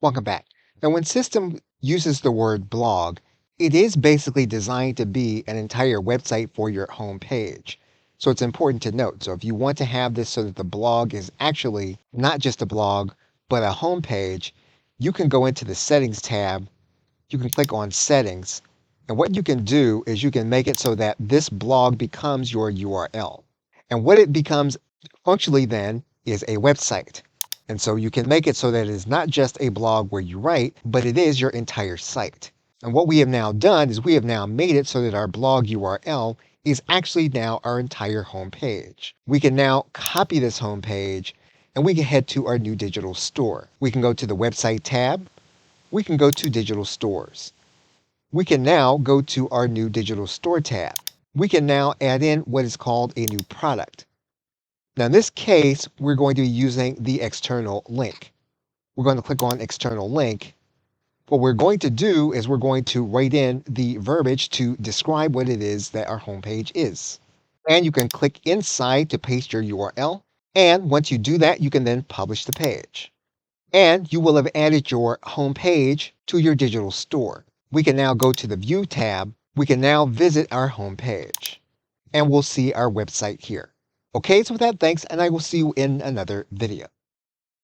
Welcome back. Now, when system uses the word blog, it is basically designed to be an entire website for your home page. So it's important to note. So if you want to have this so that the blog is actually not just a blog, but a home page, you can go into the settings tab. You can click on settings. And what you can do is you can make it so that this blog becomes your URL. And what it becomes functionally then is a website. And so you can make it so that it is not just a blog where you write, but it is your entire site. And what we have now done is we have now made it so that our blog URL is actually now our entire home page. We can now copy this home page and we can head to our new digital store. We can go to the website tab. We can go to digital stores. We can now go to our new digital store tab. We can now add in what is called a new product. Now, in this case, we're going to be using the external link. We're going to click on external link. What we're going to do is we're going to write in the verbiage to describe what it is that our homepage is. And you can click inside to paste your URL. And once you do that, you can then publish the page. And you will have added your homepage to your digital store. We can now go to the View tab. We can now visit our homepage. And we'll see our website here. Okay, so with that, thanks, and I will see you in another video.